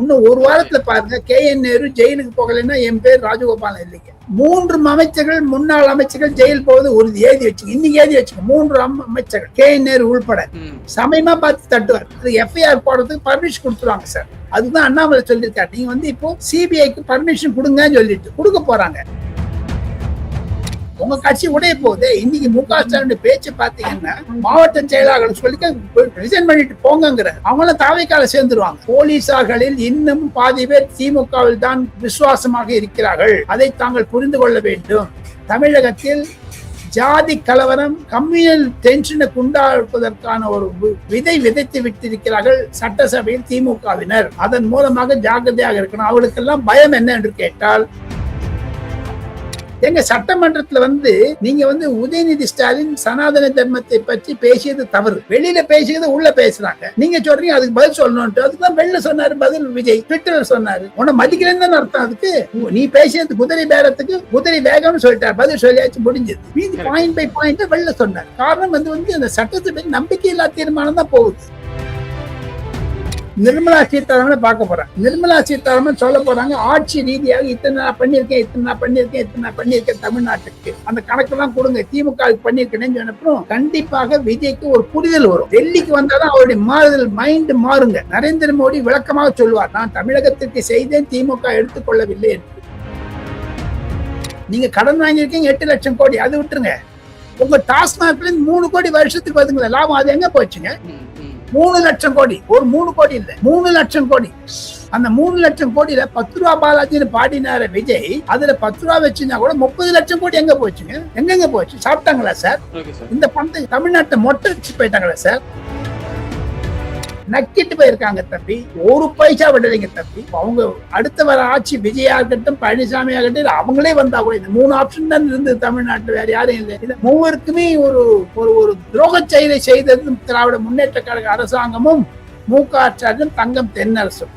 இன்னும் ஒரு வாரத்துல பாருங்க, KN நேரு ஜெயிலுக்கு போகலைன்னா என் பேர் ராஜகோபாலன் இல்லைங்க. 3 அமைச்சர்கள், முன்னாள் அமைச்சர்கள் ஜெயில் போவது உறுதி. ஏதி வச்சுக்க, இன்னைக்கு ஏதி வச்சுக்க. 3 அமைச்சர்கள் KN நேரு உள்பட சமயமா பார்த்து தட்டுவார். அது FIR போடுறதுக்கு பர்மிஷன் கொடுத்துருவாங்க சார். அதுதான் அண்ணாமலை சொல்லியிருக்காரு. நீங்க இப்போ CBIக்கு பர்மிஷன் கொடுங்கன்னு சொல்லிட்டு கொடுக்க போறாங்க. உங்க கட்சி உடைய போகுது. இன்னைக்கு MK ஸ்டாலின் பேச்சு பாத்தீங்கன்னா, மாவட்ட செயலாளர்கள் சொல்லி ரிசைன் பண்ணிட்டு போங்கிற அவங்கள தாவைக்கால சேர்ந்துருவாங்க. போலீசார்களில் இன்னும் பாதி பேர் திமுகவில் தான் விசுவாசமாக இருக்கிறார்கள். அதை தாங்கள் புரிந்து கொள்ள வேண்டும். தமிழகத்தில் ஜாதி கலவரம், கம்யூனல் டென்ஷனுக்கு உண்டாக்குவதற்கான ஒரு விதை விதைத்து விட்டிருக்கிறார்கள் சட்டசபையில் திமுகவினர். அதன் மூலமாக ஜாக்கிரதையாக இருக்கணும். அவளுக்கெல்லாம் பயம் என்ன என்று கேட்டால், எங்க சட்டமன்றத்துல நீங்க உதயநிதி ஸ்டாலின் சனாதன தர்மத்தை பற்றி பேசியது தவறு. வெளியில பேசியது உள்ள பேசுறாங்க. நீங்க சொல்றீங்க அதுக்கு பதில் சொல்லணும். அதுக்குதான் வெளில சொன்னாரு பதில் விஜய். ட்விட்டர்ல சொன்னாரு. உன்னை மதிக்கிறேன்னு அர்த்தம். அதுக்கு நீ பேசியது குதிரை பேரத்துக்கு குதிரை வேகம்னு சொல்லிட்டார். பதில் சொல்லியாச்சு, முடிஞ்சது. மீதி பாயிண்ட் பை பாயிண்ட் வெளில சொன்னார். காரணம் அந்த சட்டத்தை நம்பிக்கை இல்லா தீர்மானம் தான் போகுது. நிர்மலா சீதாராமனை பார்க்க போறாங்க. நிர்மலா சீதாராமன் சொல்ல போறாங்க, ஆட்சி ரீதியாக இத்தனை பண்ணிருக்கேன் தமிழ்நாட்டுக்கு, அந்த கணக்கெல்லாம் கொடுங்க, திமுக பண்ணிருக்கேன்னு சொன்னப்பறம் கண்டிப்பாக விஜய்க்கு ஒரு புரிதல் வரும். டெல்லிக்கு வந்தாதான் அவருடைய மாறுதல் மைண்ட் மாறுங்க. நரேந்திர மோடி விளக்கமாக சொல்லுவார், நான் தமிழகத்திற்கு செய்தேன், திமுக எடுத்துக்கொள்ளவில்லை என்று. நீங்க கடன் வாங்கியிருக்கீங்க 8 லட்சம் கோடி, அது விட்டுருங்க. உங்க டாஸ்மாக்ல 3 கோடி வருஷத்துக்கு வருதுங்களா லாபம், அது எங்க போச்சுங்க? 3 லட்சம் கோடி. ஒரு 3 கோடி இல்ல, 3 லட்சம் கோடி. அந்த 3 லட்சம் கோடியில 10 ரூபா பாலாஜின்னு பாடினார விஜய், அதுல 10 ரூபா வச்சுனா கூட 30 லட்சம் கோடி எங்க போச்சுங்க? எங்கெங்க போச்சு? சாப்பிட்டாங்களா சார்? இந்த பணத்தை தமிழ்நாட்டை மொட்டை வச்சு போயிட்டாங்களா சார்? நக்கிட்டு போயிருக்காங்க தம்பி. ஒரு பைசா விடலைங்க தம்பி. அவங்க அடுத்த வர ஆட்சி விஜயா இருக்கட்டும், பழனிசாமி ஆகட்டும், அவங்களே வந்தா கூட இந்த 3 ஆப்ஷன் தான் இருந்தது தமிழ்நாட்டில், வேற யாரும் இல்லை. இந்த 3க்குமே ஒரு துரோக செயலை செய்தது திராவிட முன்னேற்ற கழக அரசாங்கமும் MK ஸ்டாலினும் தங்கம் தென்னரசும்.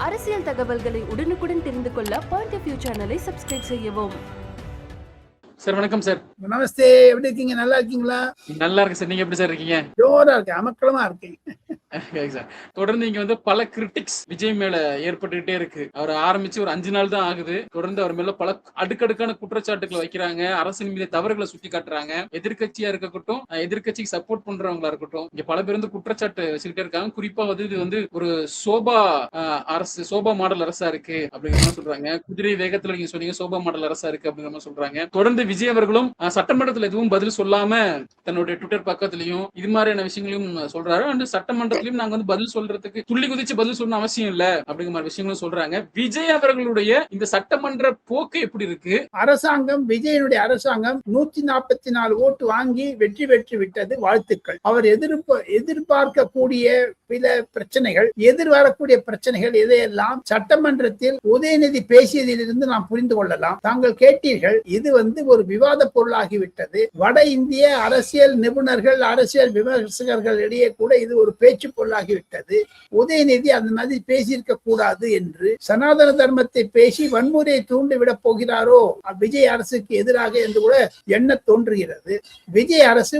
அரசியல் தகவல்களை உடனுக்குடன் தெரிந்து கொள்ள பாயிண்ட் ஆஃப் வியூ சேனலை சப்ஸ்கிரைப் செய்யவும். சார் வணக்கம் சார். நமஸ்தே. எப்படி இருக்கீங்க? நல்லா இருக்கீங்களா? நல்லா இருக்கு சார். நீங்க எப்படி சார் இருக்கீங்க? ஜோரா இருக்கேன், அமக்களமா இருக்கீங்க. தொடர்ந்து இங்க பல கிரிட்டிக்ஸ் விஜய் மேல ஏற்பட்டுக்கிட்டே இருக்கு. அவர் ஆரம்பிச்சு ஒரு 5 நாள் தான் ஆகுது. தொடர்ந்து அவர் மேல பல அடுக்கடுக்கான குற்றச்சாட்டுகளை வைக்கிறாங்க. அரசின் மீது தவறுகளை சுட்டி காட்டுறாங்க. எதிர்கட்சியா இருக்கட்டும், எதிர்கட்சிக்கு சப்போர்ட் பண்றவங்களா இருக்கட்டும், இங்க பல பேர் குற்றச்சாட்டு வச்சுக்கிட்டே இருக்காங்க. குறிப்பா இது ஒரு சோபா அரசு, சோபா மாடல் அரசா இருக்கு அப்படிங்கிற மாதிரி சொல்றாங்க. குதிரை வேகத்துல நீங்க சொன்னீங்க, சோபா மாடல் அரசா இருக்கு அப்படிங்கிற மாதிரி சொல்றாங்க. தொடர்ந்து விஜய் அவர்களும் சட்டமன்றத்தில் எதுவும் பதில் சொல்லாம தன்னுடைய ட்விட்டர் பக்கத்திலையும் இது மாதிரியான விஷயங்களையும் சொல்றாரு. அண்ட் சட்டமன்றத்திலையும் நாங்க பதில் சொல்றதுக்கு துள்ளி குதிச்சு பதில் சொல்லணும் அவசியம் இல்ல அப்படிங்கிற மாதிரி விஷயங்களும் சொல்றாங்க. விஜய் அவர்களுடைய இந்த சட்டமன்ற போக்கு எப்படி இருக்கு? அரசாங்கம், விஜயனுடைய அரசாங்கம் 144 ஓட்டு வாங்கி வெற்றி பெற்று விட்டது. வாழ்த்துக்கள். அவர் எதிர்பார்க்கக்கூடிய சில பிரச்சனைகள், எதிர்வரக்கூடிய பிரச்சனைகள் இதையெல்லாம் சட்டமன்றத்தில் உதயநிதி பேசியதிலிருந்து நாம் புரிந்து கொள்ளலாம். தாங்கள் கேட்டீர்கள், இது ஒரு விவாத பொருளாகிவிட்டது. வட இந்திய அரசியல் நிபுணர்கள், அரசியல் விமர்சகர்கள் இடையே கூட இது ஒரு பேச்சு பொருளாகிவிட்டது. உதயநிதி அந்த மாதிரி பேசியிருக்க கூடாது என்று, சனாதன தர்மத்தை பேசி வன்முறையை தூண்டிவிடப் போகிறாரோ விஜய் அரசுக்கு எதிராக என்று கூட எண்ண தோன்றுகிறது. விஜய் அரசு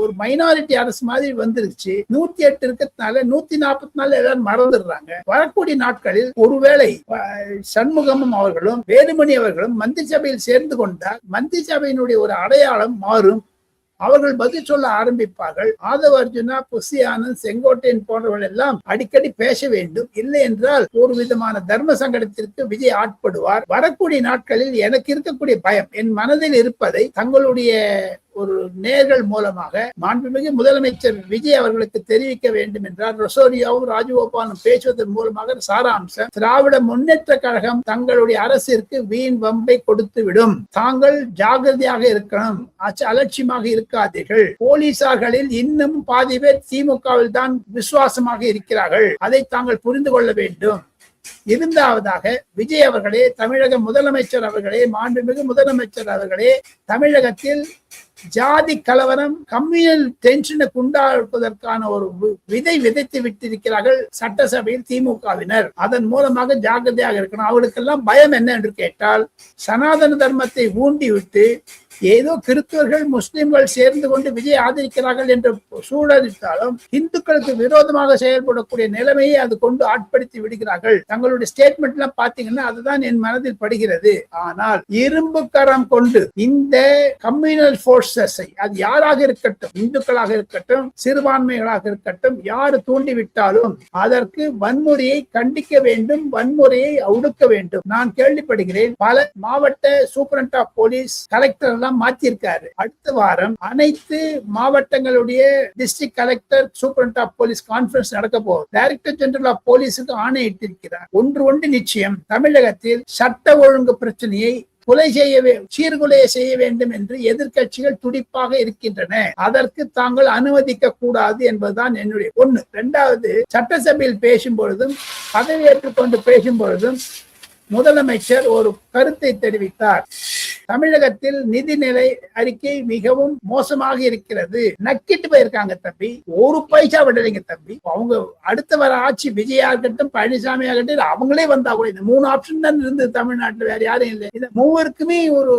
ஒரு மைனாரிட்டி அரசு மாதிரி வந்துருச்சு. 108 இருக்கிறதுனால 144 எல்லாரும் மறந்துடுறாங்க. வரக்கூடிய நாட்களில் ஒருவேளை சண்முகமும் அவர்களும் வேலுமணி அவர்களும் மந்திரி சபையில் சேர்ந்து கொண்டால் மந்திரி சபையினுடைய ஒரு அடையாளம் மாறும். அவர்கள் பதில் சொல்ல ஆரம்பிப்பார்கள். ஆதவ அர்ஜுனா, புசி ஆனந்த், செங்கோட்டையன் போன்றவர்கள் எல்லாம் அடிக்கடி பேச வேண்டும். இல்லை என்றால் ஒரு விதமான தர்ம சங்கடத்திற்கு விஜய் ஆட்படுவார். வரக்கூடிய நாட்களில் எனக்கு இருக்கக்கூடிய பயம், என் மனதில் இருப்பதை தங்களுடைய ஒரு நேர்கள் மூலமாக மாண்புமிகு முதலமைச்சர் விஜய் அவர்களுக்கு தெரிவிக்க வேண்டும் என்றால், ரொசோரியாவும் ராஜகோபாலும் பேசுவதன் மூலமாக சாராம்சம், திராவிட முன்னேற்ற கழகம் தங்களுடைய அரசிற்கு வீண் வம்பை கொடுத்து விடும். தாங்கள் ஜாகிரதையாக இருக்கணும், அலட்சியமாக இருக்காதீர்கள். போலீசார்களில் இன்னும் பாதி பேர் திமுகவில் தான் விசுவாசமாக இருக்கிறார்கள். அதை தாங்கள் புரிந்து கொள்ள வேண்டும். இரண்டாவதாக, விஜய் அவர்களே, தமிழக முதலமைச்சர் அவர்களே, மாண்புமிகு முதலமைச்சர் அவர்களே, தமிழகத்தில் ஜாதி கலவரம், கம்யூனல் டென்ஷனுக்கு உண்டாக்குவதற்கான ஒரு விதை விதைத்து விட்டிருக்கிறார்கள் சட்டசபையில் திமுகவினர். அதன் மூலமாக ஜாக்கிரதையாக இருக்கணும். அவளுக்கெல்லாம் பயம் என்ன என்று கேட்டால், சனாதன தர்மத்தை ஊண்டி விட்டு ஏதோ கிறிஸ்தவர்கள் முஸ்லிம்கள் சேர்ந்து கொண்டு விஜய் ஆதரிக்கிறார்கள் என்ற சூழலிட்டாலும் இந்துக்களுக்கு விரோதமாக செயல்படக்கூடிய நிலைமையை அது கொண்டு ஆட்படுத்தி விடுகிறார்கள். தங்களுடைய ஸ்டேட்மெண்ட் எல்லாம் பாத்தீங்கன்னா அதுதான் என் மனதில் படுகிறது. ஆனால் இரும்பு கரம் கொண்டு இந்த கம்யூனல் போர்சஸை, அது யாராக இருக்கட்டும், இந்துக்களாக இருக்கட்டும், சிறுபான்மைகளாக இருக்கட்டும், யாரு தூண்டிவிட்டாலும் அதற்கு வன்முறையை கண்டிக்க வேண்டும், வன்முறையை ஒடுக்க வேண்டும். நான் கேள்விப்படுகிறேன் பல மாவட்ட சூப்பரண்ட் ஆஃப் போலீஸ், கலெக்டர் எல்லாம் மாத்திருக்காரு. அடுத்த வாரம் அனைத்து மாவட்டங்களுடைய district collector, superintendent of police conference நடக்க போகுது. டைரக்டர் ஜெனரல் ஆஃப் போலீஸுக்கு ஆணையிட்டிருக்கிறார். ஒன்று நிச்சயம், தமிழகத்தில் சட்ட ஒழுங்கு பிரச்சனையை சீர்குலைய செய்ய வேண்டும் என்று எதிர்கட்சிகள் துடிப்பாக இருக்கின்றன. அதற்கு தாங்கள் அனுமதிக்க கூடாது என்பதுதான் என்னுடைய ஒண்ணு. இரண்டாவது, சட்டசபையில் பேசும் பொழுதும் பதவியேற்றுக் கொண்டு பேசும் பொழுதும் முதலமைச்சர் ஒரு கருத்தை தெரிவித்தார். தமிழகத்தில் நிதிநிலை அறிக்கை மிகவும் மோசமாக இருக்கிறது. நக்கிட்டு போயிருக்காங்க தம்பி, ஒரு பைசா விடலைங்க தம்பி. அவங்க அடுத்த வர ஆட்சி விஜயா இருக்கட்டும், பழனிசாமி ஆகட்டும், அவங்களே வந்தா கூட இந்த 3 ஆப்ஷன் தான் இருந்தது தமிழ்நாட்டில், வேற யாரும் இல்லை. இந்த மூவருக்குமே ஒரு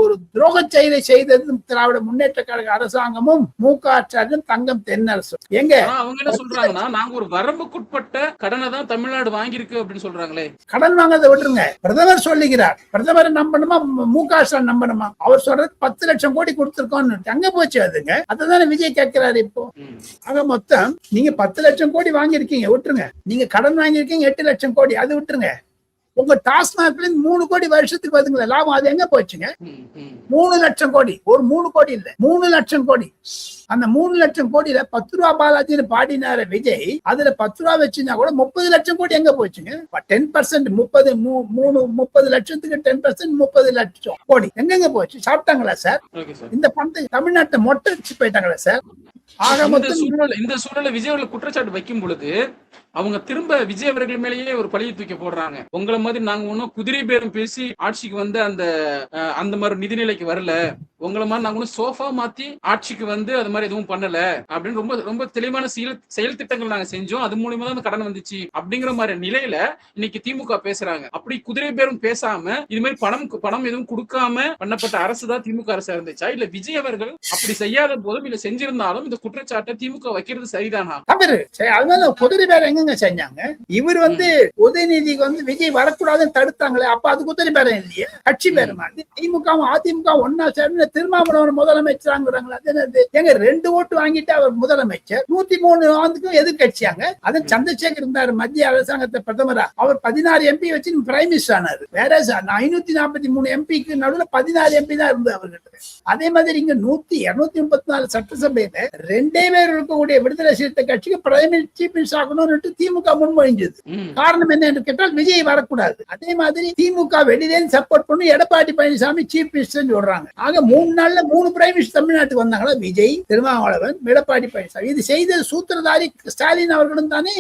ஒரு துரோக செயலை செய்தது திராவிட முன்னேற்ற கழக அரசாங்கமும் மு.க. ஸ்டாலினும், தங்கம் தென்னரசும். எங்க அவங்க என்ன சொல்றாங்கன்னா, நாங்க ஒரு வரம்புக்குட்பட்ட கடனை தான் தமிழ்நாடு வாங்கியிருக்கு அப்படின்னு சொல்றாங்களே. கடன் வாங்கறதை விட்டுருங்க, பிரதமர் சொல்லுகிறார். பிரதமரை நம்பணுமா மு.க. ஸ்டாலின் நம்பணுமா? அவர் சொல்றது 10 லட்சம் கோடி கொடுத்திருக்கோம். அங்க போச்சு அதுங்க. அதுதானே விஜய் கேட்கிறாரு இப்போ. ஆக மொத்தம் நீங்க 10 லட்சம் கோடி வாங்கியிருக்கீங்க, விட்டுருங்க. நீங்க கடன் வாங்கியிருக்கீங்க 8 லட்சம் கோடி, அது விட்டுருங்க. உங்க டாஸ்மாக்ல 3 கோடி வருஷத்துக்கு பாத்தீங்களா லாபம், அது எங்க போச்சுங்க? 3 லட்சம் கோடி. ஒரு 3 கோடி இல்ல, 3 லட்சம் கோடி. அந்த 3 லட்சம் கோடியில 10 ரூபா பாலாஜின்னு பாடினார விஜய், அதுல 10 ரூபா வச்சுனா கூட 30 லட்சம் கோடி எங்க போச்சுங்க? 10% 30 லட்சத்துக்கு 10% 30 லட்சம் கோடி எங்க போச்சு? சாப்பிட்டாங்களா சார்? இந்த பணத்தை தமிழ்நாட்டை மொட்டை அடிச்சு போயிட்டாங்களா சார்? இந்த சூழல விஜய் அவர்கள் குற்றச்சாட்டு வைக்கும் பொழுது அவங்க திரும்ப விஜய் அவர்கள் மேலேயே ஒரு பழியை தூக்கி போடுறாங்க. உங்களை மாதிரி நாங்க ஒன்னும் குதிரை பேரும் பேசி ஆட்சிக்கு வந்து அந்த மாதிரி நிதிநிலைக்கு வரல, உங்களை மாதிரி நாங்க ஒன்னும் சோஃபா மாத்தி ஆட்சிக்கு வந்து அது மாதிரி எதுவும் பண்ணல அப்படின்னு ரொம்ப ரொம்ப தெளிவான செயல் திட்டங்கள் நாங்க செஞ்சோம், அது மூலியமா தான் கடன் வந்துச்சு அப்படிங்கிற மாதிரி நிலையில இன்னைக்கு திமுக பேசுறாங்க. அப்படி குதிரை பேரும் பேசாம இது மாதிரி பணம் எதுவும் கொடுக்காம பண்ணப்பட்ட அரசு தான் திமுக அரசா இருந்துச்சா, இல்ல விஜய் அவர்கள் அப்படி செய்யாத போதும் இல்ல செஞ்சிருந்தாலும் இந்த குற்றச்சாட்டை திமுக வைக்கிறது சரிதானா? அதனால குதிரை பேர் எங்க செஞ்சாங்க? இவர் உதயநிதிக்கு விஜய் வரக்கூடாதுன்னு தடுத்தாங்களே, அப்ப அது குதிரை பேரம் இல்லையே, கட்சி பேரமா? திமுக அதிமுக ஒன்னா சேர்ந்து திருமாவளவன் முதலமைச்சராங்கிறாங்களா? எங்க 2 ஓட்டு வாங்கிட்டு அவர் முதலமைச்சர், 103 ஆண்டுக்கும் எதிர்கட்சியாங்க. அது சந்திரசேகர் இருந்தாரு மத்திய அரசாங்கத்தை பிரதமரா, அவர் 16 எம்பி வச்சு பிரைம் மினிஸ்டர் ஆனாரு. வேற 543 எம்பிக்கு நடுவில் 14 எம்பி தான் இருந்து அவர்கிட்ட. அதே மாதிரி இங்க 234 சட்டசபையில 2 பேர் இருக்கக்கூடிய விடுதலை சிறுத்தை கட்சிக்கு பிரைம் சீஃப் மினிஸ்டர் ஆகணும்னு திமுக முன்மொழிஞ்சது. காரணம் என்ன என்று கேட்டால் விஜய் வரக்கூடாது. அதே மாதிரி திமுக வெளியிலே சப்போர்ட் பண்ணி எடப்பாடி பழனிசாமி சீஃப் மினிஸ்டர் சொல்றாங்க. ஆக 3 நாள்ல 3 பிரைம் மினிஸ்டர் தமிழ்நாட்டுக்கு வந்தாங்களா? விஜய், திருமாவளவன், எடப்பாடி பழனிசாமி. இது செய்த சூத்திரதாரி ஸ்டாலின் அவர்களும் தானே.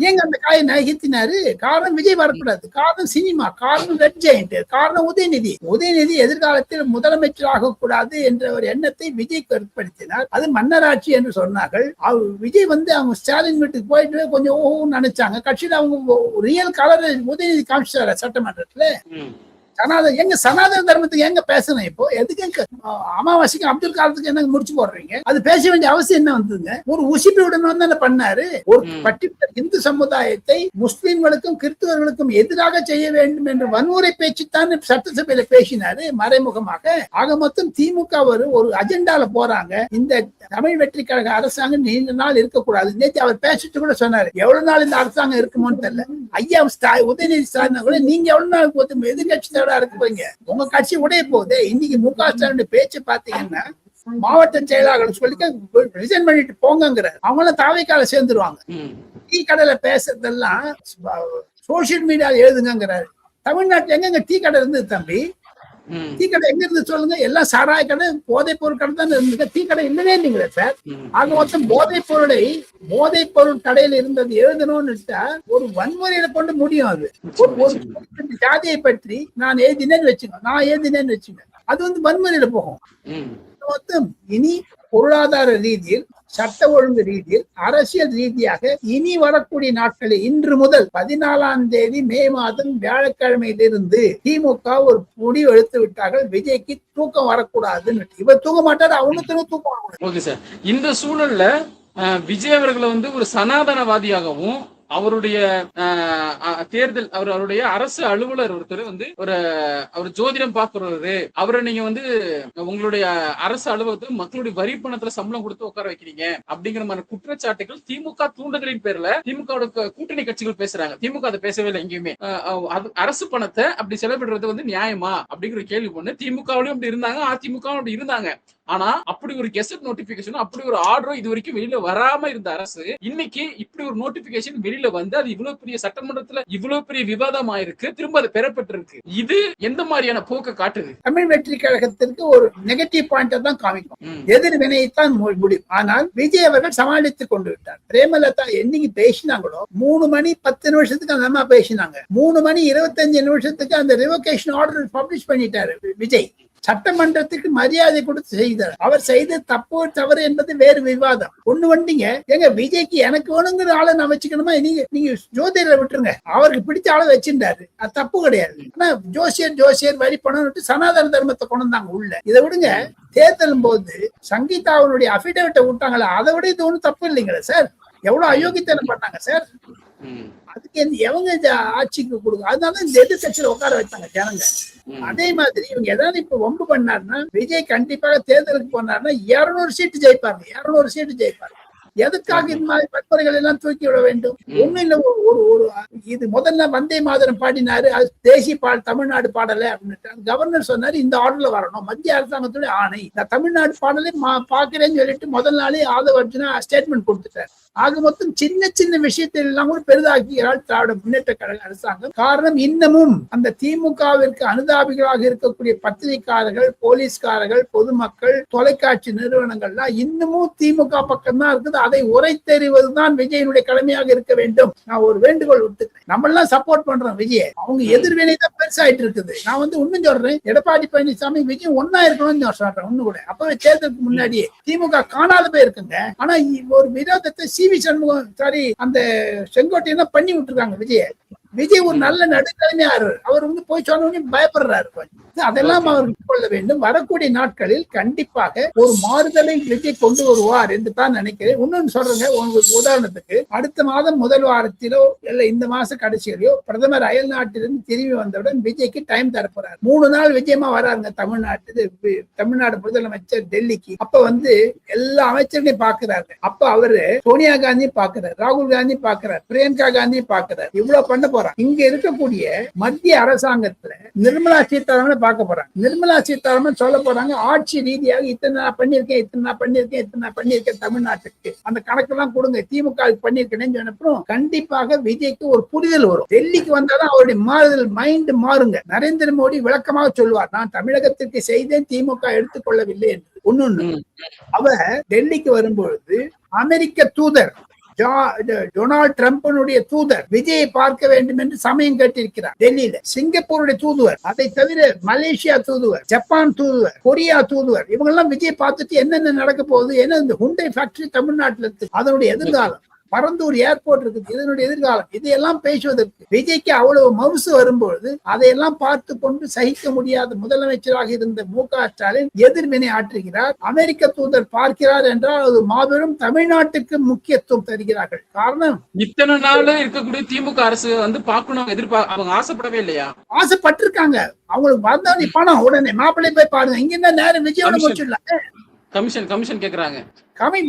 ஏங்க அந்த காயை நகர்த்தினாரு? காரணம் விஜய் வரக்கூடாது, காரணம் சினிமா, காரணம் ரெட் ஜெயண்ட், காரணம் உதயநிதி. உதயநிதி எதிர்காலத்தில் முதலமைச்சர் ஆகக்கூடாது என்ற ஒரு எண்ணத்தை விஜய் ஏற்படுத்தினார். அது மன்னராட்சி என்று சொன்னார்கள். விஜய் அவங்க ஸ்டாலின் வீட்டுக்கு போயிட்டு கொஞ்சம் நினைச்சாங்க. கட்சியில அவங்க ரியல் கலர் உதயநிதி காமிச்சாரு சட்டமன்றத்துல. சனாதன தர்மத்துக்கு எங்க பேசணும்? இப்போ எதுக்கு அமாவாசைக்கு அப்துல் காலத்துக்கு என்ன முடிச்சு போடுறீங்க? அது பேச வேண்டிய அவசியம் என்ன வந்ததுங்க? ஒரு உசிப்பி உடனே பண்ணாரு. ஒரு பர்டிகுலர் இந்து சமுதாயத்தை முஸ்லிம்களுக்கும் கிறிஸ்துவர்களுக்கும் எதிராக செய்ய வேண்டும் என்று வன்முறை பேச்சுத்தான் சட்டசபையில பேசினாரு மறைமுகமாக. ஆக மொத்தம் திமுக ஒரு அஜெண்டால போறாங்க. இந்த தமிழ் வெற்றி கழக அரசாங்கம் நீண்ட நாள் இருக்கக்கூடாது. நேற்று அவர் பேசிட்டு கூட சொன்னாரு, எவ்வளவு நாள் இந்த அரசாங்கம் இருக்குமோன்னு தெரியல. ஐயா உதயநிதி ஸ்டாலின் கூட நீங்க எவ்வளவு நாள் எதிர்கட்சி இருப்பீங்க? உங்க கட்சி உடைய போகுது. இன்னைக்கு மு.க. ஸ்டாலின் பேச்சு பாத்தீங்கன்னா மாவட்ட செயலாளர்கள் சொல்லி ரிசைன் பண்ணிட்டு போங்கிறார். அவங்களும் தாவைக்கால சேர்ந்துருவாங்க. டீ கடையில பேசுறதெல்லாம் சோசியல் மீடியால எழுதுங்கிறாரு. தமிழ்நாட்டுல எங்க டீ கடை இருந்தது தம்பி? டீ கடை எங்க இருந்து சொல்லுங்க? எல்லாம் சாராய கடை, போதைப் பொருள் கடை தான் இருந்தது. டீ கடை இல்லவே இல்லைங்களா சார்? ஆக மொத்தம் போதைப் பொருள் கடையில் இருந்தது எழுதணும்னு ஒரு வன்முறையில கொண்டு முடியும். அது ஒரு ஜாதியை பற்றி நான் எழுதினேன்னு வச்சுக்கோங்க, அது வன்முறையில போகும். ஒட்டுமொத்தம் இனி பொருளாதார ரீதியில், சட்ட ஒழுங்கு ரீதியில், அரசியல் ரீதியாக இனி வரக்கூடிய நாட்களில் இன்று முதல் 14ஆம் தேதி மே மாதம் வியாழக்கிழமையிலிருந்து திமுக ஒரு முடிவு எடுத்து விட்டார்கள். விஜய்க்கு தூக்கம் வரக்கூடாதுன்னு. இவர் தூங்க மாட்டாரு, அவனுக்கு தூக்கம் வரக்கூடாது. Okay sir. இந்த சூழல்ல விஜய் அவர்களை வந்து ஒரு சனாதனவாதியாகவும் அவருடைய தேர்தல் அவருடைய அரசு அலுவலர் ஒருத்தர் வந்து அவர் ஜோதிடம் பார்க்கிறவரு, அவரை நீங்க வந்து உங்களுடைய அரசு அலுவலகத்தில் மக்களுடைய வரி பணத்துல சம்பளம் கொடுத்து உட்கார வைக்கிறீங்க அப்படிங்கிற மாதிரி குற்றச்சாட்டுகள் திமுக தூண்டுதலின் பேர்ல திமுக கூட்டணி கட்சிகள் பேசுறாங்க. திமுக அதை பேசவே இல்லை எங்கேயுமே. அரசு பணத்தை அப்படி செலவிடுறது வந்து நியாயமா அப்படிங்கிற கேள்வி பண்ணு. திமுகவிலும் அப்படி இருந்தாங்க, அதிமுகவும் அப்படி இருந்தாங்க. ஆனா அப்படி ஒரு கெசட் நோட்டிபிகேஷன், அப்படி ஒரு ஆர்டரும் இது வரைக்கும் வெளியில வராம இருந்த அரசு இன்னைக்கு இப்படி ஒரு நோட்டிபிகேஷன் வெளியில வந்து அது இவ்வளவு பெரிய சட்டமன்றத்துல இவ்வளவு பெரிய விவாதம் ஆயிருக்கு, திரும்ப அது பெறப்பட்டிருக்கு. இது எந்த மாதிரியான போக்க காட்டுது? தமிழ் வெற்றி கழகத்திற்கு ஒரு நெகட்டிவ் பாயிண்ட் தான் காமிக்கும், எதிர்வினையைத்தான் முடியும். ஆனால் விஜய் அவர்கள் சமாளித்துக் கொண்டு விட்டார். பிரேமலதா என்னைக்கு பேசினாங்களோ 3 மணி 10 நிமிஷத்துக்கு அந்த அம்மா பேசினாங்க. 3 மணி 25 நிமிஷத்துக்கு அந்த ரிவோகேஷன் ஆர்டர் பப்ளிஷ் பண்ணிட்டாரு விஜய். சட்டமன்றத்துக்கு மரியாதை கொடுத்து செய்தார். அவர் செய்த தப்பு தவறு என்பது வேறு விவாதம். ஒண்ணு வந்தீங்க எங்க விஜய்க்கு எனக்கு வேணுங்கிற ஆளை நான் வச்சுக்கணுமா? நீங்க ஜோதிடரை விட்டுருங்க, அவருக்கு பிடிச்ச ஆளை வச்சிருந்தாரு, அது தப்பு கிடையாது. ஆனா ஜோசியர் வரி பணம் சனாதன தர்மத்தை கொண்டு வந்தாங்க உள்ள. இதை விடுங்க, தேர்தலும் போது சங்கீதாவுடைய அபிடவிட்டை விட்டாங்களா, அதை விட இது ஒண்ணும் தப்பு இல்லைங்களா சார்? எவ்வளவு அயோக்கியத்தனம் பண்ணாங்க சார். அதுக்கு எவங்க ஆட்சிக்கு கொடுக்க, அதனால இந்த எதிர்கட்சியில உட்கார வச்சாங்க ஜனங்க. அதே மாதிரி இவங்க ஏதாவது இப்ப வம்பு பண்ணாருன்னா விஜய் கண்டிப்பாக தேர்தலுக்கு போனாருன்னா 200 சீட்டு ஜெயிப்பாங்க, 200 சீட்டு ஜெயிப்பாங்க. எதுக்காக இந்த மாதிரி வன்முறைகள் எல்லாம் தூக்கி விட வேண்டும்? ஒண்ணு இல்ல, ஒரு இது முதல்ல வந்தே மாதரம் பாடினாரு, அது தேசிய தமிழ்நாடு பாடல அப்படின்னு கவர்னர் சொன்னாரு, இந்த ஆர்டர்ல வரணும், மத்திய அரசாங்கத்துடைய ஆணை, இந்த தமிழ்நாடு பாடலே பாக்குறேன்னு சொல்லிட்டு முதல் நாளே ஆதவ அர்ஜுனா ஸ்டேட்மெண்ட் கொடுத்துட்டாரு. ஆக மொத்தம் சின்ன சின்ன விஷயத்தில் எல்லாம் கூட பெரிதாக்குகிறாள் திராவிட முன்னேற்ற கழக அரசாங்கம். காரணம், இன்னமும் அந்த திமுகவிற்கு அனுதாபிகளாக இருக்கக்கூடிய பத்திரிகையாளர்கள், போலீஸ்காரர்கள், பொதுமக்கள், தொலைக்காட்சி நிறுவனங்கள்லாம் இன்னமும் திமுக பக்கம் தான் இருக்குது. அதை உரைத்தெறிவதுதான் விஜயனுடைய கடமையாக இருக்க வேண்டும். நான் ஒரு வேண்டுகோள் விட்டுக்கிறேன். நம்ம எல்லாம் சப்போர்ட் பண்றோம் விஜய், அவங்க எதிர்வினை தான் பெருசாயிட்டு இருக்குது. நான் வந்து இன்னும் சொல்றேன், எடப்பாடி பழனிசாமி விஜய் ஒன்னா இருக்கணும்னு சொல்றேன். ஒண்ணு கூட அப்பவே தேர்தலுக்கு முன்னாடியே திமுக காணாத போய் இருக்குங்க. ஆனா ஒரு விரோதத்தை சிவி சண்முகம் அந்த செங்கோட்டையெல்லாம் பண்ணி விட்டுருக்காங்க விஜய் ஒரு நல்ல நடுக்கலைஞர். அவர் வந்து போய் சொன்ன பயப்படுறாரு. அதெல்லாம் அவருக்கு கொள்ள வேண்டும். வரக்கூடிய நாட்களில் கண்டிப்பாக ஒரு மாறுதலை விஜய் கொண்டு வருவார் என்று தான் நினைக்கிறேன். இன்னொன்னு சொல்றேங்க, உங்களுக்கு உதாரணத்துக்கு அடுத்த மாதம் முதல் வாரத்திலோ இல்ல இந்த மாச கடைசியிலோ பிரதமர் அயல் நாட்டிலிருந்து திரும்பி வந்தவுடன் விஜய்க்கு டைம் தரப்போறாரு. 3 நாள் விஜயமா வராருங்க தமிழ்நாடு முதலமைச்சர் டெல்லிக்கு. அப்ப வந்து எல்லா அமைச்சர்களையும் பாக்குறாரு. அப்ப அவரு சோனியா காந்தி பாக்குறாரு, ராகுல் காந்தி பாக்குறாரு, பிரியங்கா காந்தி பாக்குறாரு. இவ்வளவு பண்ண போறாங்க. இங்க இருக்கக்கூடிய மத்திய அரசாங்கத்துல நிர்மலா சீதாராமன் பார்க்க போறாங்க. நிர்மலா சீதாராமன் சொல்ல போறாங்க, ஆட்சி ரீதியாக இத்தனை நான் பண்ணிருக்கேன் தமிழ்நாட்டுக்கு, அந்த கணக்கெல்லாம் கொடுங்க, திமுக பண்ணிருக்கேன்னு சொன்னப்பறம் கண்டிப்பாக விஜய்க்கு ஒரு புரிதல் வரும். டெல்லிக்கு வந்தாதான் அவருடைய மாறுதல் மைண்ட் மாறுங்க. நரேந்திர மோடி விளக்கமாக சொல்வார், நான் தமிழகத்திற்கு செய்தேன், திமுக எடுத்துக்கொள்ளவில்லை என்று. ஒண்ணு அவர் டெல்லிக்கு வரும்பொழுது அமெரிக்க தூதர் டொனால்ட் டிரம்பினுடைய தூதர் விஜயை பார்க்க வேண்டும் என்று சமயம் கேட்டிருக்கிறார் டெல்லியில. சிங்கப்பூருடைய தூதுவர், அதை தவிர மலேசியா தூதுவர், ஜப்பான் தூதுவர், கொரியா தூதுவர், இவங்க எல்லாம் விஜய் பார்த்துட்டு என்னென்ன நடக்க போகுது, ஏன்னா இந்த ஹுண்டை ஃபேக்டரி தமிழ்நாட்டில் இருக்கு, அதனுடைய எதிர்காலம், பரந்தூர் ஏர்போர்ட் இருக்குது, இதனுடைய எதிர்காலம், இதையெல்லாம் பேசுவதற்கு விஜய்க்கு அவ்வளவு மவுசு வரும்பொழுது அதையெல்லாம் பார்த்து கொண்டு சகிக்க முடியாத முதலமைச்சராக இருந்த மு.க. ஸ்டாலின் எதிர்வினை ஆற்றுகிறார். அமெரிக்க தூதர் பார்க்கிறார் என்றால் அது மாபெரும் தமிழ்நாட்டுக்கு முக்கியத்துவம் தருகிறார்கள். காரணம், இத்தனை நாள் இருக்கக்கூடிய திமுக அரசு வந்து பார்க்கணும் அவங்க ஆசைப்படவே இல்லையா? ஆசைப்பட்டிருக்காங்க. அவங்களுக்கு வந்தவனே பணம், உடனே மாப்பிள்ளை போய் பாருங்க, இங்க இருந்தா நேரம் விஜயோட முடிச்சிடலாம். கமிஷன் கேக்குறாங்க.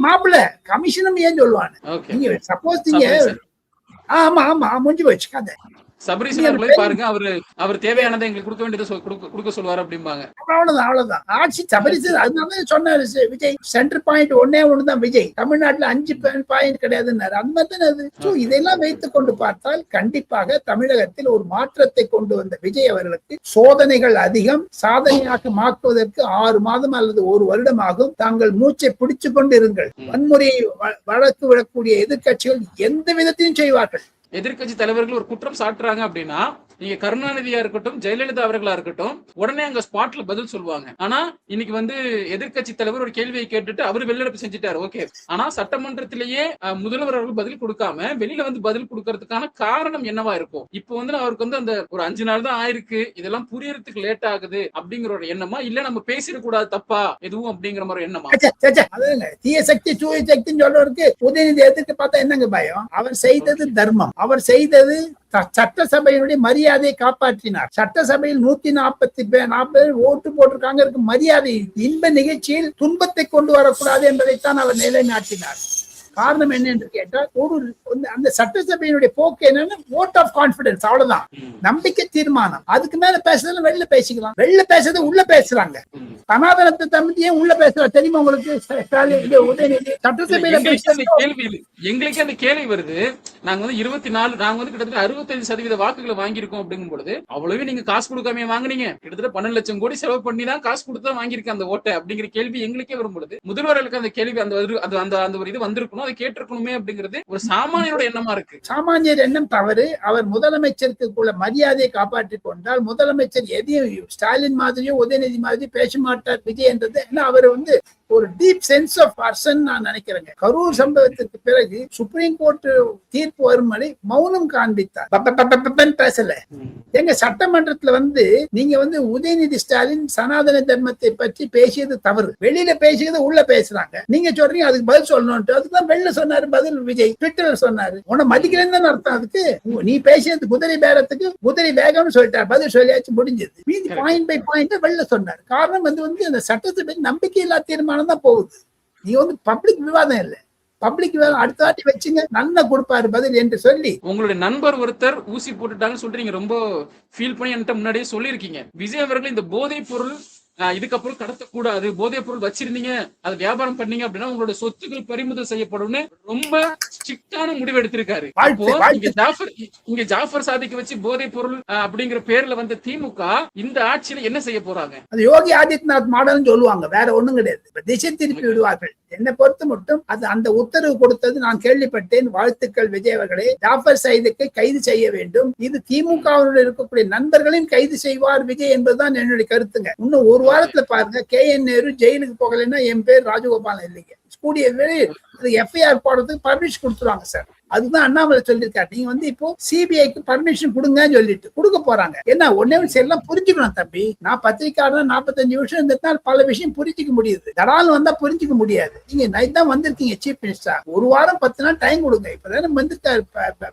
மாப்பிள்ள கமிஷனும் ஏன் சொல்லுவாங்க? சப்போஸ் நீங்க ஆமா முடிஞ்சு போச்சு கதை. சபரீசன் பாருங்க, அவர் தேவையானதை எங்களுக்கு கொடுக்க வேண்டியதை கொடுக்க சொல்லுவாரு அப்படிம்பாங்க. அவ்வளவுதான் ஆட்சி சபரீசன். அதனால சொன்னாரு விஜய், சென்டர் பாயிண்ட் ஒண்ணுதான் விஜய், தமிழ்நாட்டுல 5 பாயிண்ட் கிடையாதுன்னாரு. அந்த மாதிரி தான் அது. இதெல்லாம் வைத்துக் கொண்டு பார்த்தால் கண்டிப்பாக தமிழகத்தில் ஒரு மாற்றத்தை கொண்டு வந்த விஜய் அவர்களுக்கு சோதனைகள் அதிகம். சாதனையாக மாற்றுவதற்கு 6 மாதம் அல்லது 1 வருடம் ஆகும். தாங்கள் மூச்சை பிடிச்சு கொண்டு இருங்கள். வன்முறையை வழக்கு விடக்கூடிய எதிர்கட்சிகள் எந்த விதத்தையும் செய்வார்கள். எதிர்கட்சி தலைவர்கள் ஒரு குற்றம் சாட்டுறாங்க அப்படின்னா நீங்க கருணாநிதியா இருக்கட்டும், ஜெயலலிதா அவர்களா இருக்கட்டும், உடனே அங்க ஸ்பாட்ல பதில் சொல்லுவாங்க. ஆனா இன்னைக்கு வந்து எதிர்க்கட்சி தலைவர் ஒரு கேள்வியை கேட்டுட்டு அவர் வெளிநடப்பு செஞ்சுட்டாரு, ஓகே. ஆனா சட்டமன்றத்திலேயே முதல்வர் அவர்கள் பதில் கொடுக்காம வெளியில வந்து பதில் கொடுக்கறதுக்கான காரணம் என்னவா இருக்கும்? இப்போ வந்து அவருக்கு வந்து அந்த ஒரு 5 நாள் தான் ஆயிருக்கு, இதெல்லாம் புரியறதுக்கு லேட் ஆகுது அப்படிங்கிற ஒரு எண்ணமா, இல்ல நம்ம பேசிடக்கூடாது தப்பா எதுவும் அப்படிங்கிற மாதிரி எண்ணமா? அதுங்க தீய சக்தி தூய சக்தின்னு சொல்றவருக்கு உதயநிதி எதிர்த்து பார்த்தா என்னங்க பயம்? அவர் செய்தது தர்மம். அவர் செய்தது சட்டசபையினுடைய மரியாதையை காப்பாற்றினார். சட்டசபையில் 140 ஓட்டு போட்டிருக்காங்க, மரியாதை. இன்ப நிகழ்ச்சியில் துன்பத்தை கொண்டு வரக்கூடாது என்பதைத்தான் அவர் நிலைநாட்டினார். காரணம் என்ன என்று கேட்டால், ஒரு அந்த சட்டசபையினுடைய போக்கு என்னன்னா ஓட் ஆஃப் கான்பிடன்ஸ், அவ்வளவுதான். நம்பிக்கை தீர்மானம். அதுக்கு மேல பேசுறது வெளில பேசிக்கலாம். வெளில பேசுறது உள்ள பேசுறாங்க. சனாதனத்தை தம்பியே உள்ள பேசுற தெரியுமா உங்களுக்கு? உதயநிதி சட்டசபையில எங்களுக்கு அந்த கேள்வி வருது. நாங்க வந்து 24 நாங்க வந்து கிட்டத்தட்ட 65% வாக்குகளை வாங்கியிருக்கோம் அப்படிங்கும் பொழுது, அவ்வளவு நீங்க காசு கொடுக்காம வாங்குனீங்க, கிட்டத்தட்ட 12 லட்சம் கோடி செலவு பண்ணி தான் காசு கொடுத்து வாங்கியிருக்க அந்த ஓட்டை அப்படிங்கிற கேள்வி எங்களுக்கே வரும் பொழுது, முதல்வர்களுக்கு அந்த கேள்வி அந்த ஒரு இது வந்திருக்கணும், அதை கேட்டிருக்கணுமே அப்படிங்கிறது ஒரு சாமானியரோட எண்ணமா இருக்கு. சாமானியர் எண்ணம் தவறு. அவர் முதலமைச்சருக்குள்ள மரியாதையை காப்பாற்றிக் கொண்டால், முதலமைச்சர் எதையும் ஸ்டாலின் மாதிரியோ உதயநிதி மாதிரி பேச மாட்டார் விஜய் என்றது. அவர் வந்து ஒரு டீப் சென்ஸ் ஆஃப் பர்சன் நான் நினைக்கிறேங்க. கரூர் சம்பவத்திற்கு பிறகு சுப்ரீம் கோர்ட் தீர்ப்பு வரும் வரை மௌனம் காண்பித்தார், பேசல. எங்க சட்டமன்றத்துல வந்து நீங்க வந்து உதயநிதி ஸ்டாலின் சனாதன தர்மத்தை பற்றி பேசியது தவறு, வெளியில பேசியது உள்ள பேசுறாங்க. நீங்க சொல்றீங்க அதுக்கு பதில் சொல்லணும். அதுக்குதான் வெளில சொன்னாரு பதில் விஜய், ட்விட்டர்ல சொன்னாரு. உன்னை மதிக்கிறேன்னு அர்த்தம். அதுக்கு நீ பேசியது குதிரை பேரத்துக்கு குதிரை வேகம்னு சொல்லிட்டார், பதில் சொல்லியாச்சு, முடிஞ்சது. மீதி பாயிண்ட் பை பாயிண்ட் வெளில சொன்னார். காரணம் வந்து அந்த சட்டத்தை நம்பிக்கை இல்லா தீர்மானம் தான் போகுது. நீ வந்து பப்ளிக் விவாதம் இல்லை, பப்ளிக் விவாதம் அடுத்த வாட்டி வச்சுங்க, நல்லா கொடுப்பாரு பதில் என்று சொல்லி. உங்களுடைய நண்பர் ஒருத்தர் ஊசி போட்டுட்டாங்கன்னு சொல்றீங்க, ரொம்ப ஃபீல் பண்ணி என்கிட்ட முன்னாடியே சொல்லியிருக்கீங்க. விஜய் அவர்கள் இந்த போதைப் பொருள் இதுக்கப்புறம் கடத்தக்கூடாது, போதைப் பொருள் வச்சிருந்தீங்க, அதை வியாபாரம் பண்ணீங்க அப்படின்னா உங்களோட சொத்துக்கள் பறிமுதல் செய்யப்படும்னு ரொம்ப ஸ்ட்ரிக்டான முடிவு எடுத்திருக்காரு. இங்க ஜாஃபர் சாதிக்கு வச்சு போதைப் பொருள் அப்படிங்கிற பேர்ல வந்த திமுக இந்த ஆட்சியில என்ன செய்ய போறாங்க? அது யோகி ஆதித்யநாத் மாடல்னு சொல்லுவாங்க, வேற ஒண்ணும் கிடையாது. திசை திருப்பி விடுவார்கள். என்னை பொறுத்த மட்டும் அது அந்த உத்தரவு கொடுத்தது நான் கேள்விப்பட்டேன். வாழ்த்துக்கள் விஜய் அவர்களே. ஜாஃபர் சயீதுக்கு கைது செய்ய வேண்டும். இது திமுகவுடன் இருக்கக்கூடிய நண்பர்களையும் கைது செய்வார் விஜய் என்பதுதான் என்னுடைய கருத்துங்க. இன்னும் ஒரு வாரத்துல பாருங்க, KN நேரு ஜெயிலுக்கு போகலைன்னா என் பேர் ராஜகோபாலன் இல்லைங்க. கூடிய FIR போடுறதுக்கு பர்மிஷன் கொடுத்துருவாங்க சார். அதுதான் அண்ணாமலை சொல்லியிருக்காரு. நீங்க வந்து இப்போ சிபிஐக்கு பர்மிஷன் கொடுங்கன்னு சொல்லிட்டு கொடுக்க போறாங்க. என்ன ஒன்னே எல்லாம் புரிஞ்சுக்கணும் தம்பி. நான் பத்திரிக்கையாளர் 45 வருஷம் இருந்ததுனால பல விஷயம் புரிஞ்சுக்க முடியுது. தடால் வந்தா புரிஞ்சுக்க முடியாது. நீங்க நைட் தான் வந்திருக்கீங்க சீஃப் மினிஸ்டர். ஒரு வாரம் 10 நாள் டைம் கொடுங்க. இப்பதானே வந்திருக்காரு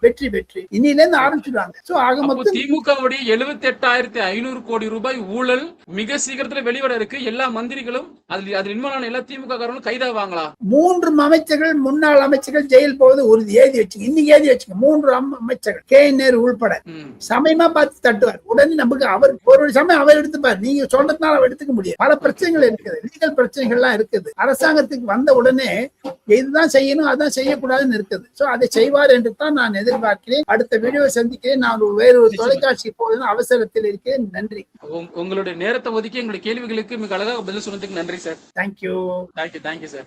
வெற்றி இன்னில இருந்து ஆரம்பிச்சிடுவாங்க. சோ ஆக மொத்தம் திமுகவுடைய 78,500 கோடி ரூபாய் ஊழல் மிக சீக்கிரத்துல வெளிவர இருக்கு. எல்லா மந்திரிகளும் அதுல இன்வால்வ் எல்லா திமுக காரங்களும் கைதாவாங்களா? 3 அமைச்சர்கள் முன்னாள் அமைச்சர்கள் ஜெயில் போவது உறுதி. ஏதி வச்சுங்க, இன்னைக்கு ஏதி வச்சுங்க. 3 அமைச்சர்கள் KN நேரு உள்பட சமயமா பார்த்து தட்டுவார். உடனே நமக்கு அவர் ஒரு சமயம் அவர் எடுத்துப்பார். நீங்க சொல்றதுனால அவர் எடுத்துக்க முடியாது. பல பிரச்சனைகள் இருக்குது, லீகல் பிரச்சனைகள் எல்லாம் இருக்குது. அரசாங்கத்துக்கு வந்த உடனே இதுதான் செய்யணும் அதான் செய்யக்கூடாதுன்னு இருக்குது. சோ அதை செய்வார் என்று தான் நான் எதிர்பார்க்கிறேன். அடுத்த வீடியோ சந்திக்கிறேன். நான் வேறு ஒரு தொலைக்காட்சி போது அவசரத்தில் இருக்கேன். நன்றி. உங்களுடைய நேரத்தை ஒதுக்கி எங்களுடைய கேள்விகளுக்கு மிக அழகாக பதில் சொன்னதுக்கு நன்றி சார். Thank you sir.